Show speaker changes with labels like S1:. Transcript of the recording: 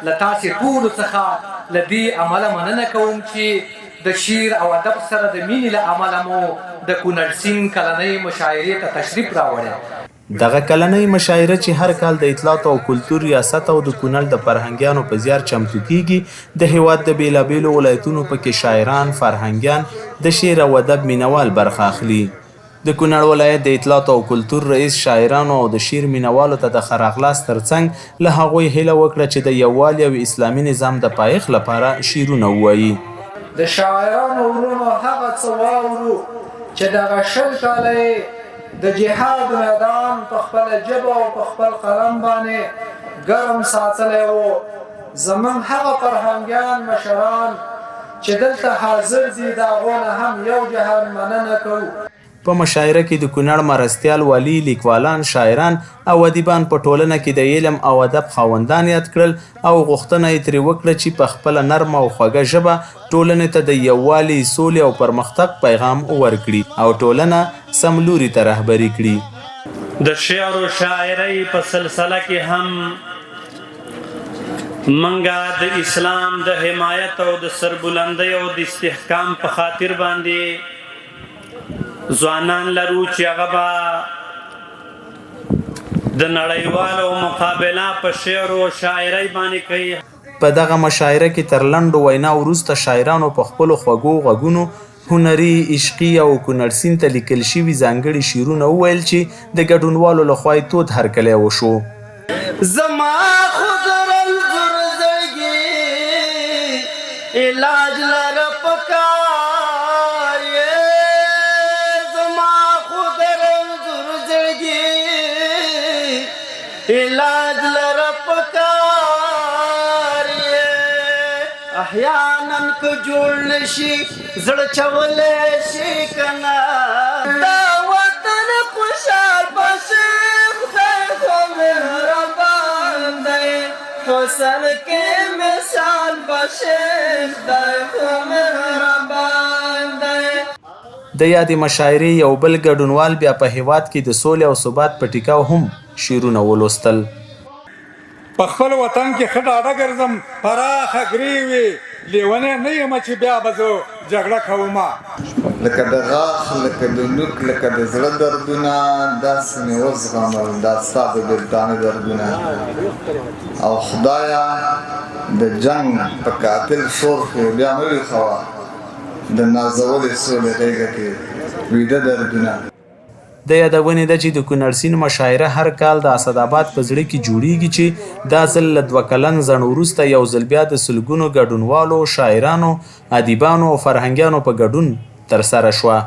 S1: له تاسې ټولو څخه له دې عمله مننه کوم چې د شعر او ادب سره د مینې له امله مو د کونړ سیند کلنۍ مشاعرې ته تشریف راوړی.
S2: دغه کلنۍ مشاعره چې هر کال د اطلاعات او کلتور ریاست او د کونړ د فرهنګیانو په زیار چمتو کیږي، د هیواد د بیلابیلو ولایتونو پکې شاعران، فرهنګیان، د شعر او ادب مینوال برخه اخلي. د کونړ ولایت د اطلاعات او کلتور رئیس شاعرانو او د شعر مینوالو ته د ښه راغلاست ترڅنګ له هغوی هیله وکړه چې د یووالي او اسلامي نظام د پایښت لپاره شعرونه ووایي.
S1: د شاعرانو ورونو هغه څه واورو چې دغه شل کاله د جهاد میدان په خپله ژبه او په خپل قلم باندې ګرم ساتلی و. زموږ هغه فرهنګیان مشران چې دلته حاضر دي د هغو نه هم یو جهان مننه کوو.
S2: په مشاعره کې د کونړ مرستیال والي، لیکوالان، شاعران او ادیبان په ټولنه کې د علم او ادب خاوندان یاد کړل او غوښتنه یې ترې وکړه چې په خپله نرمه او خوږه ژبه ټولنې ته د یووالي، سولې او پرمختګ پیغام ورکړي او ټولنه سملوري ته رهبري کړي.
S3: د شعر و شاعرۍ په سلسله کې هم منګه د اسلام د حمایت او د سربلندۍ او د استحکام په خاطر باندې ځوانان لرو چې هغه به د نړیوالو مقابله په شعر و شاعرۍ باندې کوي.
S2: په دغه مشاعره کې تر لنډو وینا وروسته شاعرانو په خپلو خوږو غږونو هنري، عشقي او کونړ سیند ته لیکل شوي ځانګړي شعرونه وویل چې د ګډونوالو لخوا یې تود هرکلی وشو.
S4: زما خود رنځور زړګي علاج لره پکار یې، زما خود رنځور زړګي علاج لره پکار یې. احیانا که جوړ نشي زړه چولی شي کنه، دا وطن خوشحال باشي خیر خو مهربان دی، حسن کې مثال باشي خدای خو مهربان دی.
S2: د یادې مشاعرې یو بل ګډونوال بیا په هیواد کې د سولې او ثبات په ټیکاو هم شعرونه ولوستل.
S5: په خپل وطن کې ښه ډاډه ګرځم، پراخه ګریوې لیونی نه یم چې بیا به زه جګړه کومه.
S6: لکه د غاښ، لکه د نوک، لکه د زړه دردونه، داسې مې وزغمل دا ستا د بیلتانه دردونه. او خدایه د جنګ په قاتل شور کې بیا مه ویښوه د نازولې سولې غېږه کې ویده دردونه.
S2: د یادونې ده چې د کونړ سیند مشاعره هر کال د اسداباد په زړه کې جوړیږي چې دا ځل له 2 کلن ځنډ وروسته یو ځل بیا د سلګونو ګډونوالو، شاعرانو، ادیبانو او فرهنګیانو په ګډون ترسره شوه.